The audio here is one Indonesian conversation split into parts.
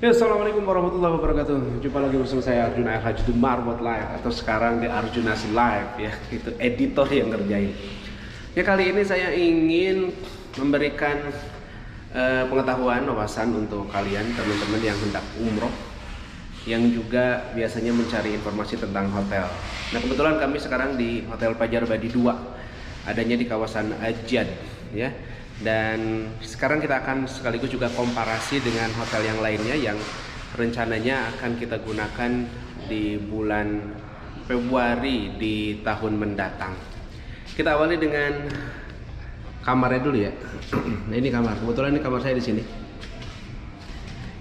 Ya, assalamualaikum warahmatullahi wabarakatuh. Jumpa lagi bersama saya Arjuna LH di Marbot Live atau sekarang di Arjunasi Live ya. Itu editor yang ngerjain. Ya, kali ini saya ingin memberikan pengetahuan, wawasan untuk kalian teman-teman yang hendak umroh, yang juga biasanya mencari informasi tentang hotel. Nah, kebetulan kami sekarang di Hotel Pajar Badi 2, adanya di kawasan Ajad ya. Dan sekarang kita akan sekaligus juga komparasi dengan hotel yang lainnya yang rencananya akan kita gunakan di bulan Februari di tahun mendatang. Kita awali dengan kamarnya dulu ya. Nah, ini kamar. Kebetulan ini kamar saya di sini.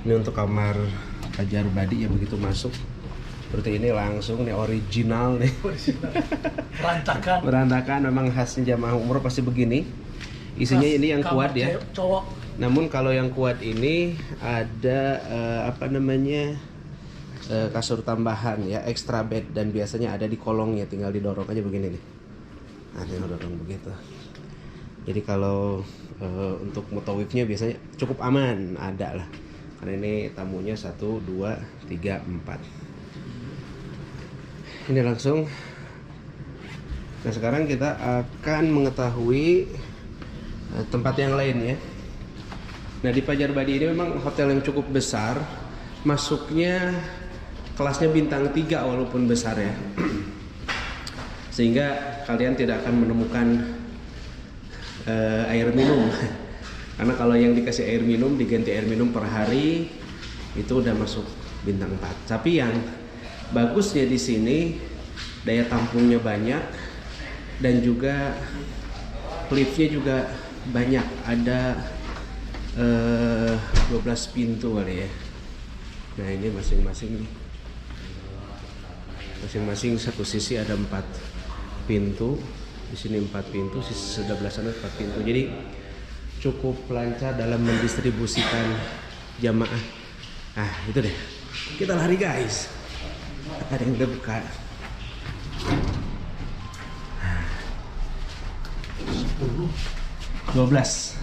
Ini untuk kamar Pajar Badi ya, begitu masuk seperti ini langsung nih, original nih. Berantakan memang khasnya jamaah umroh pasti begini. Isinya ini yang kuat ya. Cowok. Namun kalau yang kuat ini ada kasur tambahan ya, extra bed, dan biasanya ada di kolongnya, tinggal didorong aja begini nih. Nah, tinggal dorong begitu. Jadi kalau untuk mutawifnya biasanya cukup aman, ada lah. Karena ini tamunya 1, 2, 3, 4. Ini langsung. Nah, sekarang kita akan mengetahui tempat yang lain ya. Nah, di Pajar Badi ini memang hotel yang cukup besar, masuknya kelasnya bintang 3 walaupun besar ya. Sehingga kalian tidak akan menemukan air minum. Karena kalau yang dikasih air minum, diganti air minum per hari, itu udah masuk bintang 4. Tapi yang bagusnya di sini daya tampungnya banyak, dan juga liftnya juga banyak, ada 12 pintu kali ya. Nah, ini masing-masing satu sisi ada 4 pintu. Di sini 4 pintu, sisi sebelah sana 4 pintu. Jadi cukup lancar dalam mendistribusikan jamaah. Ah, itu deh. Kita lari guys. Ada yang udah buka. 12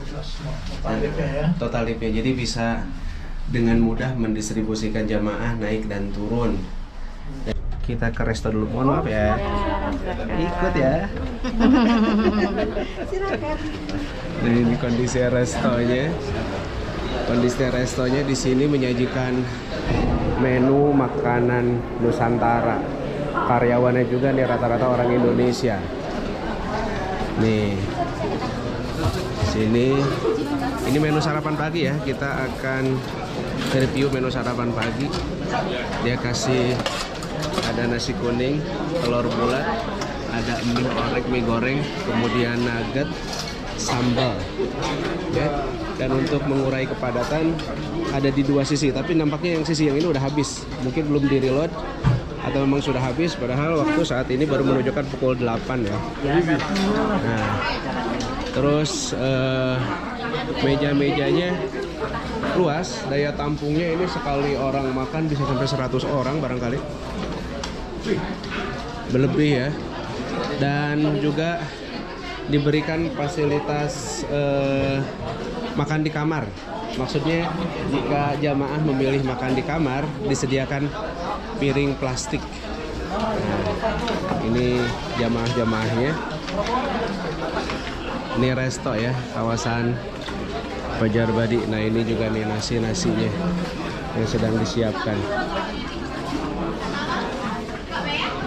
total IP, jadi bisa dengan mudah mendistribusikan jamaah naik dan turun. Kita ke resto dulu, mohon maaf ya. Ikut ya. Nah, ini kondisi restonya. Kondisi restonya di sini menyajikan menu makanan Nusantara. Karyawannya juga nih rata-rata orang Indonesia. Nih, sini ini menu sarapan pagi ya. Kita akan review menu sarapan pagi. Dia kasih ada nasi kuning, telur bulat, ada mie goreng, kemudian nugget, sambal ya. Dan untuk mengurai kepadatan ada di 2 sisi, tapi nampaknya yang sisi yang ini udah habis, mungkin belum di reload atau memang sudah habis, padahal waktu saat ini baru menunjukkan pukul 8 ya. Nah, terus meja-mejanya luas, daya tampungnya ini sekali orang makan bisa sampai 100 orang barangkali, berlebih ya. Dan juga diberikan fasilitas makan di kamar. Maksudnya jika jamaah memilih makan di kamar, disediakan piring plastik. Nah, ini jamaah-jamaahnya. Ini resto ya, kawasan Pajar Badi. Nah, ini juga nih nasi-nasinya yang sedang disiapkan.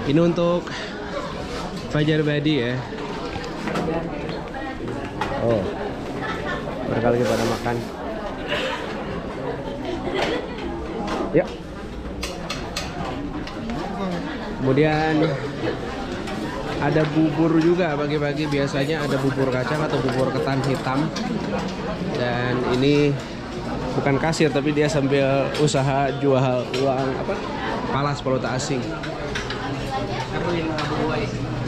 Ini untuk Pajar Badi ya. Oh, barangkali kita pada makan. Yuk. Kemudian ada bubur juga pagi-pagi, biasanya ada bubur kacang atau bubur ketan hitam. Dan ini bukan kasir, tapi dia sambil usaha jual uang palas valuta asing.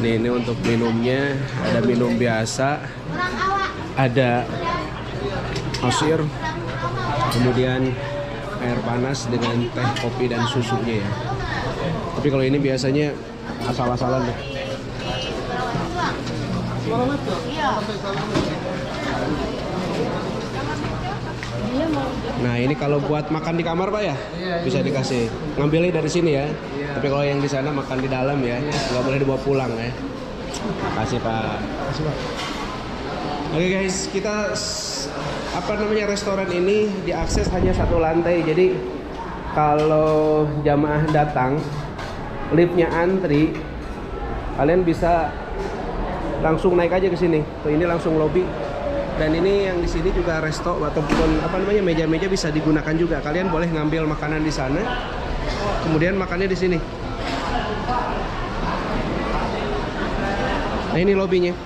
Nih, ini untuk minumnya, ada minum biasa, ada osir, kemudian air panas dengan teh, kopi, dan susunya ya. Tapi kalau ini biasanya asal-asalan deh. Iya. Nah ini kalau buat makan di kamar Pak ya, bisa dikasih. Ngambilnya dari sini ya. Tapi kalau yang di sana makan di dalam ya, nggak boleh dibawa pulang ya. Kasih Pak. Kasih Pak. Oke guys, kita restoran ini diakses hanya satu lantai. Jadi kalau jamaah datang, liftnya antri, kalian bisa langsung naik aja ke sini. Tuh ini langsung lobby. Dan ini yang di sini juga resto ataupun meja-meja bisa digunakan juga. Kalian boleh ngambil makanan di sana, kemudian makannya di sini. Nah ini lobbynya.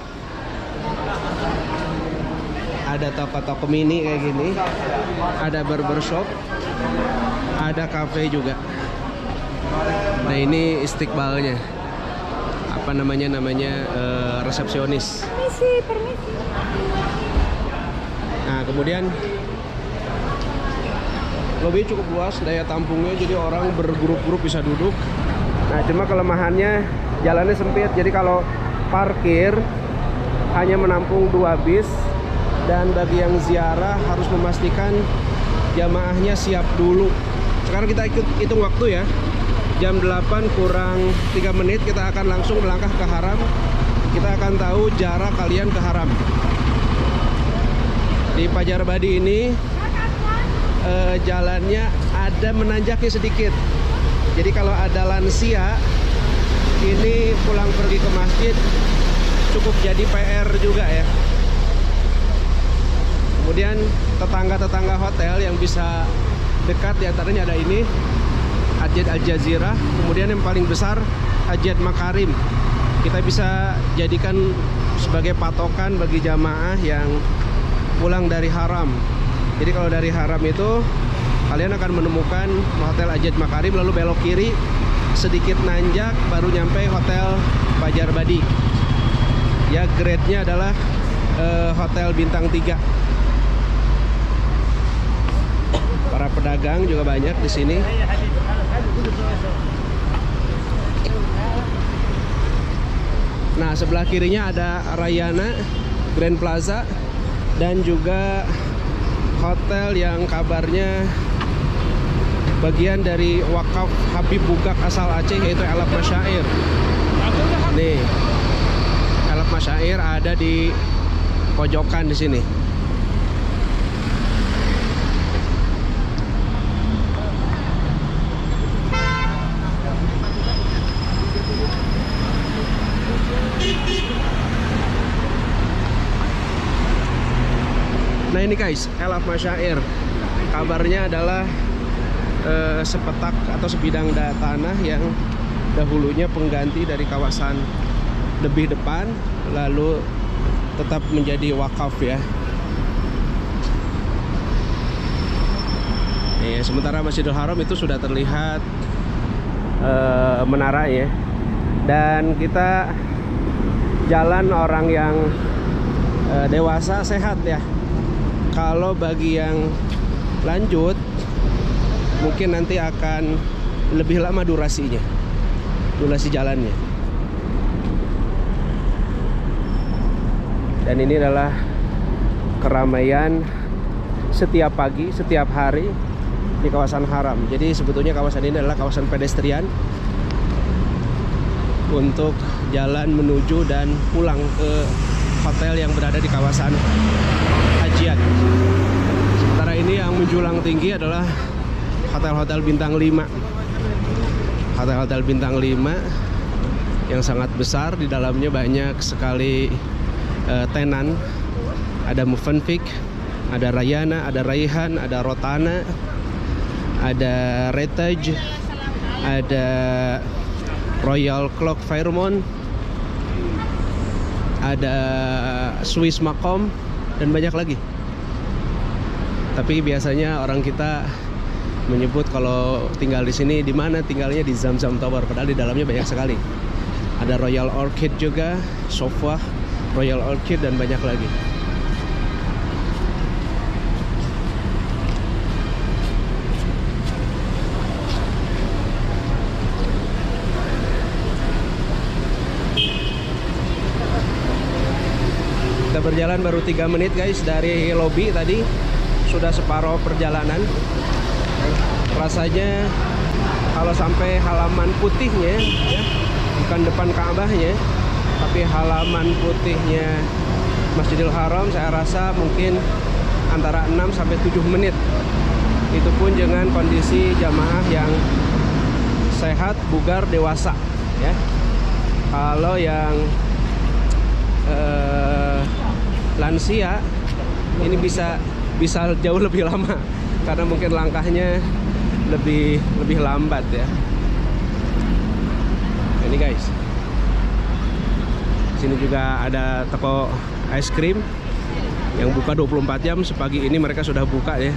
Ada toko-toko mini kayak gini, ada barbershop, ada cafe juga. Nah ini istiqbalnya, resepsionis. Permisi. Nah kemudian lobby cukup luas, daya tampungnya, jadi orang bergrup-grup bisa duduk. Nah cuma kelemahannya jalannya sempit, jadi kalau parkir hanya menampung 2 bis. Dan bagi yang ziarah harus memastikan jamaahnya siap dulu. Sekarang kita hitung waktu ya. Jam 8 kurang 3 menit kita akan langsung melangkah ke haram. Kita akan tahu jarak kalian ke haram. Di Pajar Badi ini jalannya ada menanjaknya sedikit. Jadi kalau ada lansia ini pulang pergi ke masjid cukup jadi PR juga ya. Kemudian tetangga-tetangga hotel yang bisa dekat, diantaranya ada ini Hajat Al Jazirah. Kemudian yang paling besar Hajat Makarim. Kita bisa jadikan sebagai patokan bagi jamaah yang pulang dari haram. Jadi kalau dari haram itu kalian akan menemukan hotel Hajat Makarim, lalu belok kiri sedikit nanjak baru nyampe hotel Pajar Badi. Ya grade-nya adalah hotel bintang 3. Para pedagang juga banyak di sini. Nah, sebelah kirinya ada Rayana, Grand Plaza, dan juga hotel yang kabarnya bagian dari wakaf Habib Bugak asal Aceh, yaitu Elab Masyair. Nih, Elab Masyair ada di pojokan di sini. Nah ini guys, Elab Masyair. Kabarnya adalah sepetak atau sebidang tanah yang dahulunya pengganti dari kawasan lebih depan, lalu tetap menjadi wakaf ya. Sementara Masjidil Haram itu sudah terlihat menaranya. Dan kita jalan orang yang dewasa sehat ya. Kalau bagi yang lanjut mungkin nanti akan lebih lama durasi jalannya. Dan ini adalah keramaian setiap pagi, setiap hari di kawasan haram. Jadi sebetulnya kawasan ini adalah kawasan pedestrian untuk jalan menuju dan pulang ke hotel yang berada di kawasan Hajiat. Sementara ini yang menjulang tinggi adalah hotel-hotel bintang 5. Hotel-hotel bintang 5 yang sangat besar, di dalamnya banyak sekali tenan. Ada Movenpick, ada Rayana, ada Raihan, ada Rotana, ada Retage, ada Royal Clock Fairmont, ada Swiss Makom, dan banyak lagi. Tapi biasanya orang kita menyebut kalau tinggal di sini di mana tinggalnya di Zamzam Tower, padahal di dalamnya banyak sekali. Ada Royal Orchid juga, Sofa, Royal Orchid, dan banyak lagi. Kita berjalan baru 3 menit guys dari lobby tadi. sudah separuh perjalanan. Rasanya kalau sampai halaman putihnya ya, bukan depan Ka'bahnya, tapi halaman putihnya Masjidil Haram, saya rasa mungkin antara 6 sampai 7 menit. Itu pun dengan kondisi jamaah yang sehat, bugar, dewasa ya. Kalau yang lansia ini bisa jauh lebih lama karena mungkin langkahnya lebih lambat ya. Ini guys, sini juga ada toko es krim yang buka 24 jam. Sepagi ini mereka sudah buka ya.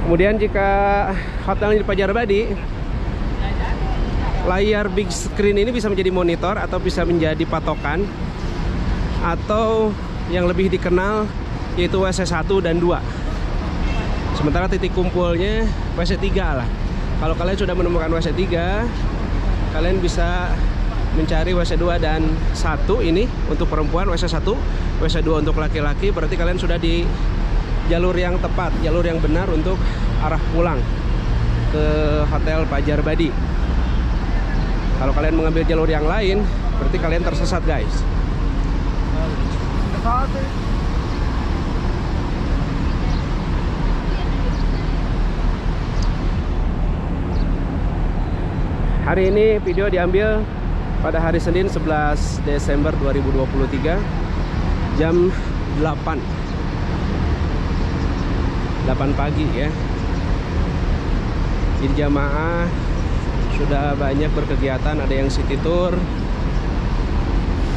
Kemudian jika hotelnya di Pajarbadi, layar big screen ini bisa menjadi monitor atau bisa menjadi patokan, atau yang lebih dikenal yaitu WC 1 dan 2. Sementara titik kumpulnya WC 3 lah. Kalau kalian sudah menemukan WC 3, kalian bisa mencari WC 2 dan 1 ini untuk perempuan, WC 1, WC 2 untuk laki-laki. Berarti kalian sudah di jalur yang tepat, jalur yang benar untuk arah pulang ke Hotel Pajarbadi. Kalau kalian mengambil jalur yang lain, berarti kalian tersesat guys. Hari ini video diambil pada hari Senin 11 Desember 2023 jam 8 pagi ya. Jadi jamaah sudah banyak berkegiatan, ada yang city tour,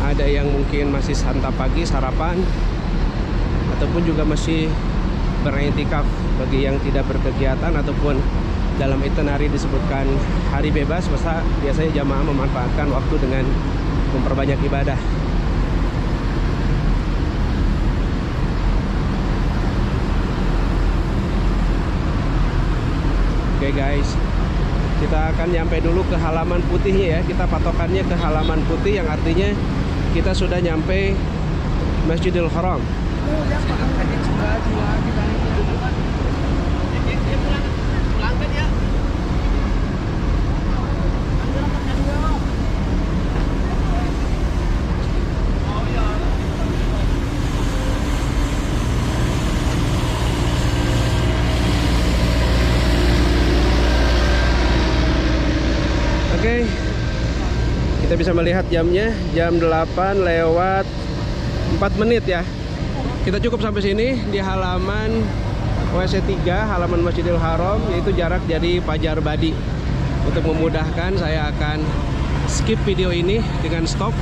ada yang mungkin masih santap pagi, sarapan, ataupun juga masih beriktikaf bagi yang tidak berkegiatan, ataupun dalam itinerary disebutkan hari bebas. Biasanya jamaah memanfaatkan waktu dengan memperbanyak ibadah. Oke guys, kita akan nyampe dulu ke halaman putihnya ya. Kita patokannya ke halaman putih, yang artinya kita sudah nyampe Masjidil Haram. Oke, kita bisa melihat jamnya, jam 8 lewat 4 menit ya. Kita cukup sampai sini di halaman WC 3, halaman Masjidil Haram, yaitu jarak dari Pajarbadi. Untuk memudahkan, saya akan skip video ini dengan stop.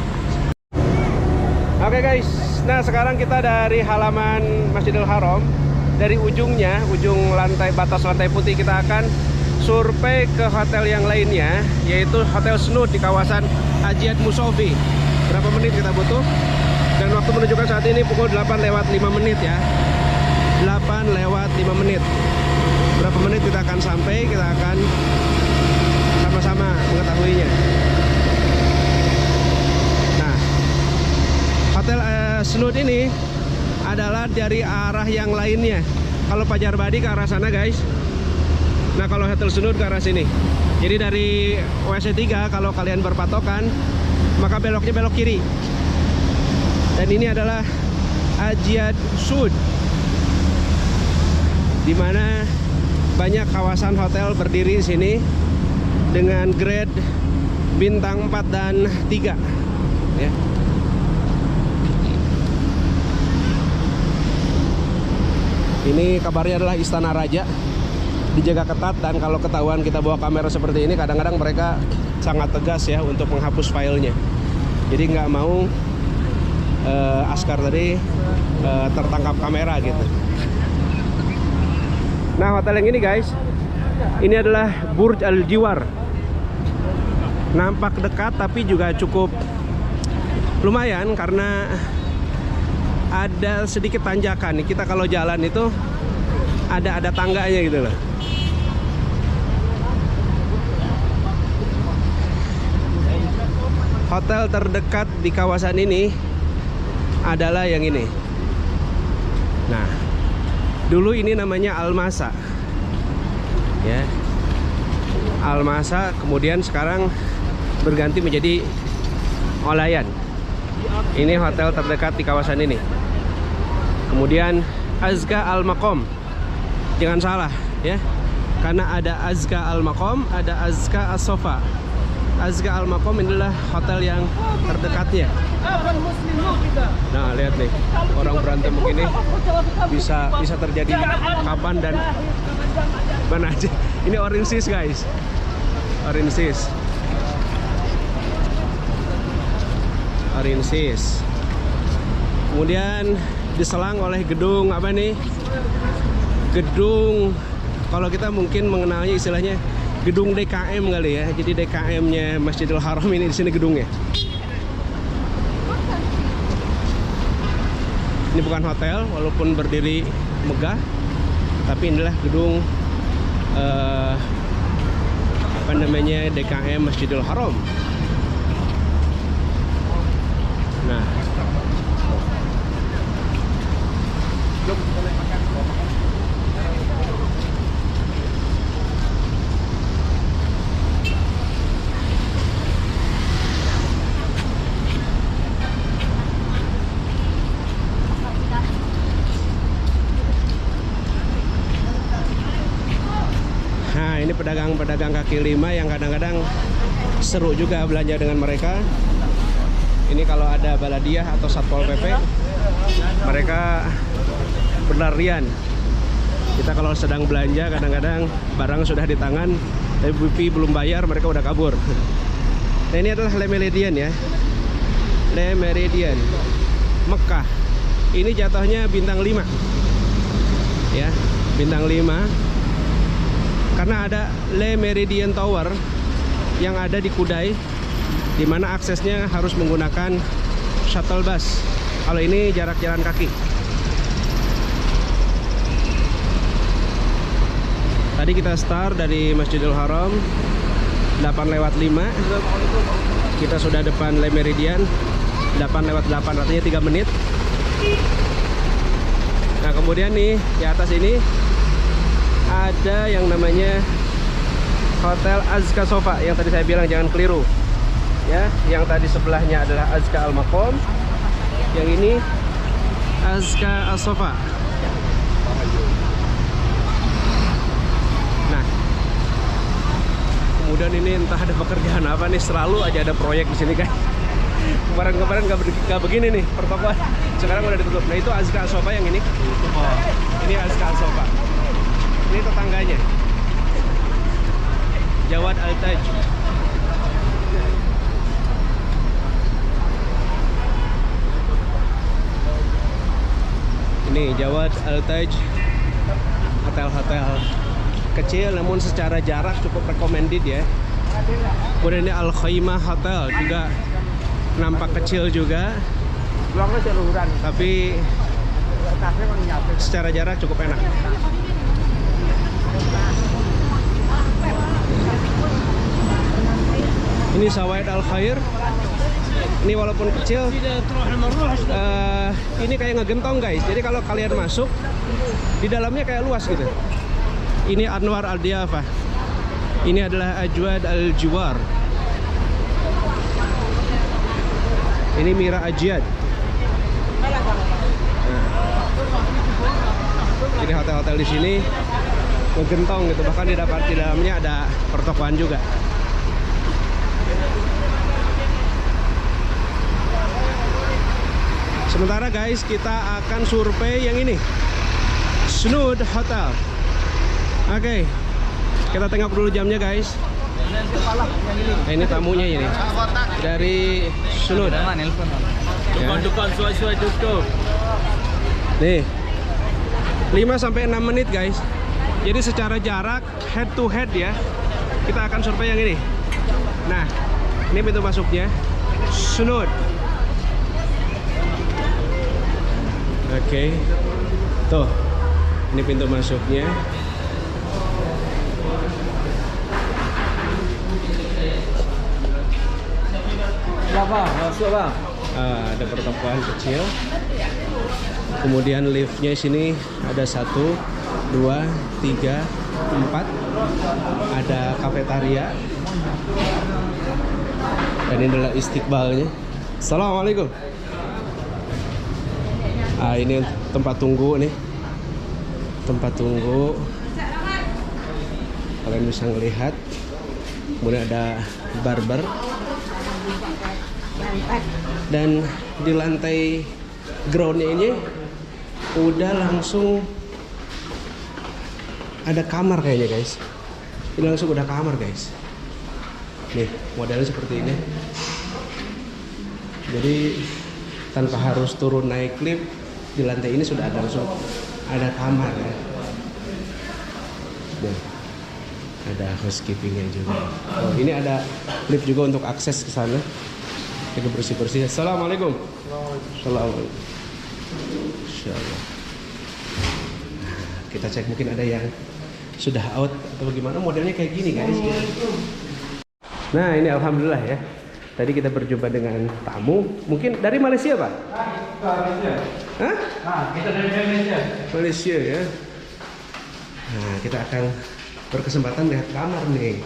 Oke guys, nah sekarang kita dari halaman Masjidil Haram, dari ujungnya, ujung lantai, batas lantai putih, kita akan survei ke hotel yang lainnya, yaitu Hotel Snood di kawasan Hajiat Musofi. Berapa menit kita butuh? Dan waktu menunjukkan saat ini pukul 8 lewat 5 menit ya. 8 lewat 5 menit. Berapa menit kita akan sampai, kita akan sama-sama mengetahuinya. Nah, Hotel Snood ini adalah dari arah yang lainnya. Kalau Pajarbadi ke arah sana guys. Nah, kalau Hotel Snood ke arah sini. Jadi dari WC 3 kalau kalian berpatokan, maka beloknya belok kiri. Dan ini adalah Hajiat Sud, di mana banyak kawasan hotel berdiri di sini dengan grade bintang 4 dan 3 ya. Ini kabarnya adalah Istana Raja, dijaga ketat, dan kalau ketahuan kita bawa kamera seperti ini, kadang-kadang mereka sangat tegas ya untuk menghapus filenya. Jadi nggak mau askar tadi tertangkap kamera gitu. Nah, hotel yang ini guys, ini adalah Burj Al Jiwar. Nampak dekat tapi juga cukup lumayan karena ada sedikit tanjakan. Kita kalau jalan itu ada tangganya gitu loh. Hotel terdekat di kawasan ini adalah yang ini, Nah, dulu ini namanya Almasa, ya. Almasa, kemudian sekarang berganti menjadi Olayan. Ini hotel terdekat di kawasan ini. Kemudian Azka Al Maqam, jangan salah ya, karena ada Azka Al Maqam, ada Azka As Sofa. Azka Al Maqam inilah hotel yang terdekatnya. Nah, lihat nih, orang berantem begini bisa terjadi kapan dan mana aja. Ini Orange Sis, guys. Orange Sis. Orange Sis. Kemudian diselang oleh gedung apa nih? Gedung, kalau kita mungkin mengenalnya istilahnya gedung DKM kali ya. Jadi DKM-nya Masjidil Haram ini di sini gedungnya. Ini bukan hotel, walaupun berdiri megah, tapi inilah gedung apa namanya, DKM Masjidil Haram. Nah, ini pedagang-pedagang kaki lima yang kadang-kadang seru juga belanja dengan mereka. Ini kalau ada Baladiah atau Satpol PP, mereka berlarian. Kita kalau sedang belanja kadang-kadang barang sudah di tangan, tapi BP belum bayar, mereka udah kabur. Nah, ini adalah Le Méridien ya, Le Méridien Mekah. Ini jatuhnya bintang 5 ya, bintang 5. Karena ada Le Méridien Tower yang ada di Kudai, di mana aksesnya harus menggunakan shuttle bus. Kalau ini jarak jalan kaki. Tadi kita start dari Masjidil Haram 8:05. Kita sudah depan Le Méridien 8:08, artinya 3 menit. Nah, kemudian nih di atas ini ada yang namanya Hotel Azka Sofa, yang tadi saya bilang jangan keliru ya. Yang tadi sebelahnya adalah Azka Al Maqam, yang ini Azka As Sofa. Nah, kemudian ini entah ada pekerjaan apa nih, selalu aja ada proyek di sini guys. Kemarin nggak begini nih pertokoan, sekarang udah ditutup. Nah, itu Azka As Sofa yang ini. Ini Azka As Sofa. Ini tetangganya Jawad Al Taj. Ini Jawad Al Taj, hotel-hotel kecil namun secara jarak cukup recommended ya. Kemudian ini Al Khaimah Hotel, juga nampak kecil juga, tapi secara jarak cukup enak. Ini Sawaid Al Khair. Ini walaupun kecil, ini kayak ngegentong guys. Jadi kalau kalian masuk, di dalamnya kayak luas gitu. Ini Anwar Al Diafah. Ini adalah Ajwad Al Jiwar. Ini Mira Ajiad. Nah, jadi hotel-hotel di sini ngegentong gitu. Bahkan di dalamnya ada pertokoan juga. Sementara guys, kita akan survei yang ini, Snood Hotel. Oke, kita tengok dulu jamnya guys. Nah, ini tamunya ini dari Snood. Ya. Nih, 5-6 menit guys. Jadi secara jarak head to head ya, kita akan survei yang ini. Nah, ini pintu masuknya Snood. Oke, tuh, ini pintu masuknya. Ya bang, masuk bang. Ada pertokoan kecil. Kemudian liftnya sini ada 1, 2, 3, 4. Ada kafetaria. Dan ini adalah istiqbalnya. Assalamualaikum. Ini tempat tunggu nih. Tempat tunggu. Kalian bisa ngelihat. Kemudian ada barber. Dan di lantai groundnya ini udah langsung ada kamar kayaknya guys. Ini langsung udah kamar guys. Nih modelnya seperti ini. Jadi tanpa harus turun naik lift, di lantai ini sudah ada langsung ada kamar ya. Nih, ada housekeepingnya juga. Oh, ini ada lift juga untuk akses ke sana. Kita bersih-bersih. Assalamualaikum. Assalamualaikum. Insyaallah. Kita cek mungkin ada yang sudah out atau bagaimana, modelnya kayak gini guys. Nah ini alhamdulillah ya. Tadi kita berjumpa dengan tamu, mungkin dari Malaysia Pak? Malaysia. Hah? Kita dari Malaysia. Malaysia ya. Nah kita akan berkesempatan lihat kamar nih.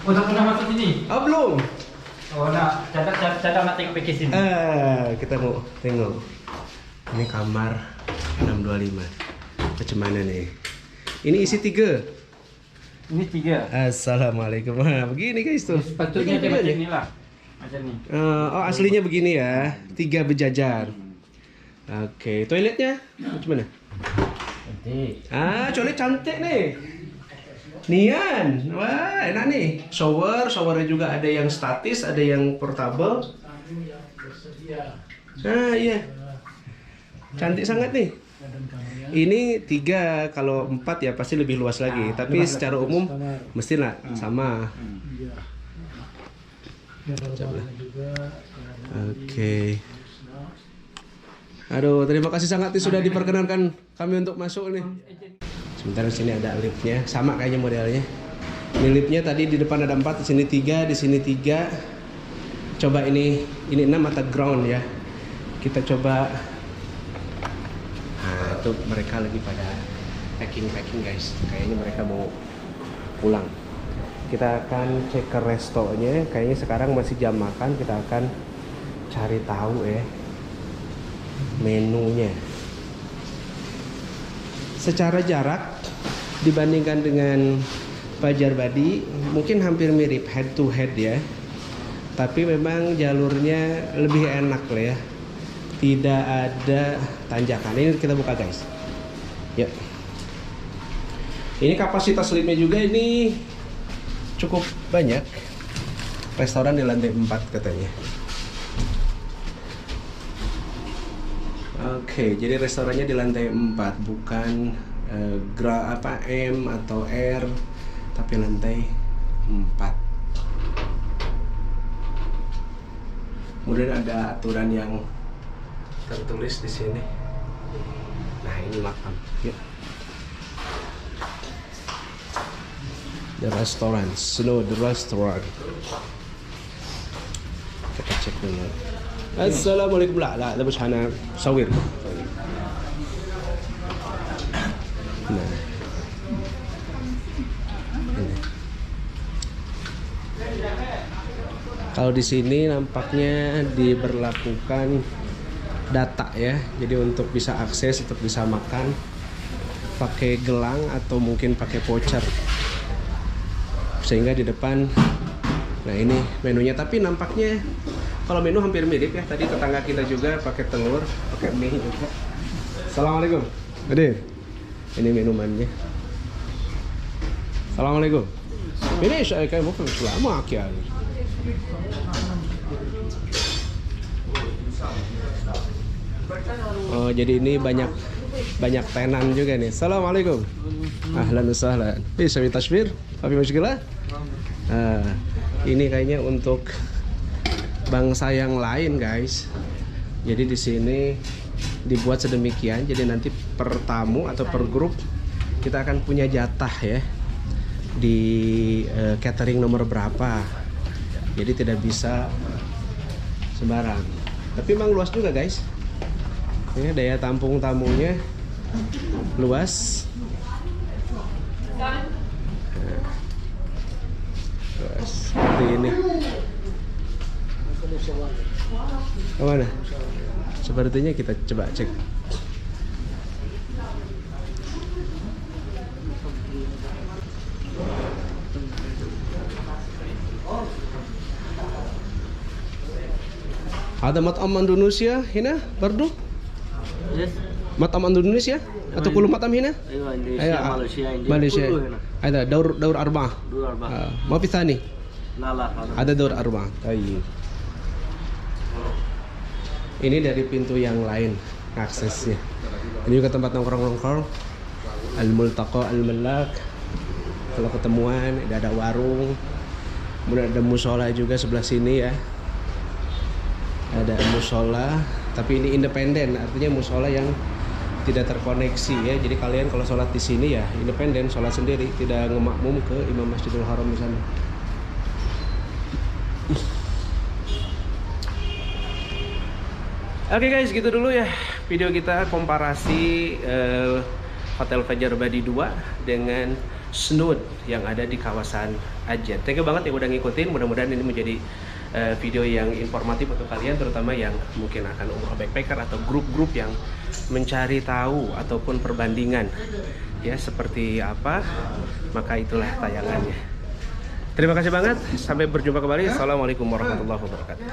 Udah pernah masuk sini? Oh belum. Oh nak, cadang nak tengok package sini. Kita mau tengok. Ini kamar 625. Macam mana nih? Ini isi 3. Ini 3. Assalamualaikum. Nah, begini guys tuh. Sepatutnya dia macam ni lah. Macam ni. Oh aslinya begini ya. 3 berjajar. Oke, toiletnya macam mana? Cantik. Toilet cantik nih. Nian. Wah, enak nih. Showernya juga ada yang statis, ada yang portable. Iya. Cantik sangat nih. Ini 3, kalau 4 ya pasti lebih luas lagi. Tapi secara umum mestilah sama. Oke. Aduh, terima kasih sangat nih sudah diperkenankan kami untuk masuk nih. Sebentar, di sini ada liftnya, sama kayaknya modelnya. Ini liftnya tadi di depan ada 4, di sini 3, di sini 3. Coba ini 6 atau ground ya. Kita coba. Nah, itu mereka lagi pada packing guys. Kayaknya mereka mau pulang. Kita akan cek ke restonya. Kayaknya sekarang masih jam makan. Kita akan cari tahu ya menunya. Secara jarak dibandingkan dengan Pajar Badi mungkin hampir mirip head to head ya. Tapi memang jalurnya lebih enak lah ya. Tidak ada tanjakan. Ini kita buka guys. Ya. Ini kapasitas liftnya juga ini cukup banyak. Restoran di lantai 4 katanya. Oke, jadi restorannya di lantai 4, bukan M atau R, tapi lantai 4. Kemudian ada aturan yang tertulis di sini. Nah, ini makam. Yuk. The restaurant, the restaurant. Kita cek dulu. Assalamualaikum. لا ده مش هنصور. Nah. Kalau di sini nampaknya diberlakukan data ya. Jadi untuk bisa akses, untuk bisa makan pakai gelang atau mungkin pakai voucher. Sehingga di depan, nah ini menunya, tapi nampaknya kalau menu hampir mirip ya. Tadi tetangga kita juga pakai telur, pakai mie juga. Assalamualaikum. Hadir. Ini minumannya. Assalamualaikum. Ini saya kayak mau selama ya. Oh, jadi ini banyak tenan juga nih. Assalamualaikum. Ahlan wa sahlan. Bisa tasbir? Apa masalah? Ini kayaknya untuk bangsa yang lain guys. Jadi di sini dibuat sedemikian, jadi nanti per tamu atau per grup kita akan punya jatah ya di catering nomor berapa. Jadi tidak bisa sembarang. Tapi memang luas juga guys. Ya, daya tampung tamunya luas. Seperti ini. Kemana? Sepertinya kita coba cek. Ada matam Indonesia hina bardo? Yes. Matam Indonesia atau kulu matam hina? Aywa Indonesia, Ayo, Malaysia, India. Malaysia. Kullu hina. Ada daur arba'ah. Dua arba. Ma fi thani? Lala. Ada daur arba'ah. Tayyib. Ini dari pintu yang lain aksesnya. Ini juga tempat nongkrong-nongkrong. Al-Multaqa Al-Malak. Kalau ketemuan, ada warung. Kemudian ada musola juga sebelah sini ya. Ada musola, tapi ini independen, artinya musola yang tidak terkoneksi ya. Jadi kalian kalau sholat di sini ya independen, sholat sendiri, tidak ngemakmum ke Imam Masjidil Haram di sana. Oke guys, gitu dulu ya video kita komparasi Hotel Fajar Abadi 2 dengan Snood yang ada di kawasan Ajet. Thank you banget yang udah ngikutin. Mudah-mudahan ini menjadi video yang informatif untuk kalian, terutama yang mungkin akan umroh backpacker atau grup-grup yang mencari tahu ataupun perbandingan ya seperti apa. Maka itulah tayangannya. Terima kasih banget. Sampai berjumpa kembali. Assalamualaikum warahmatullahi wabarakatuh.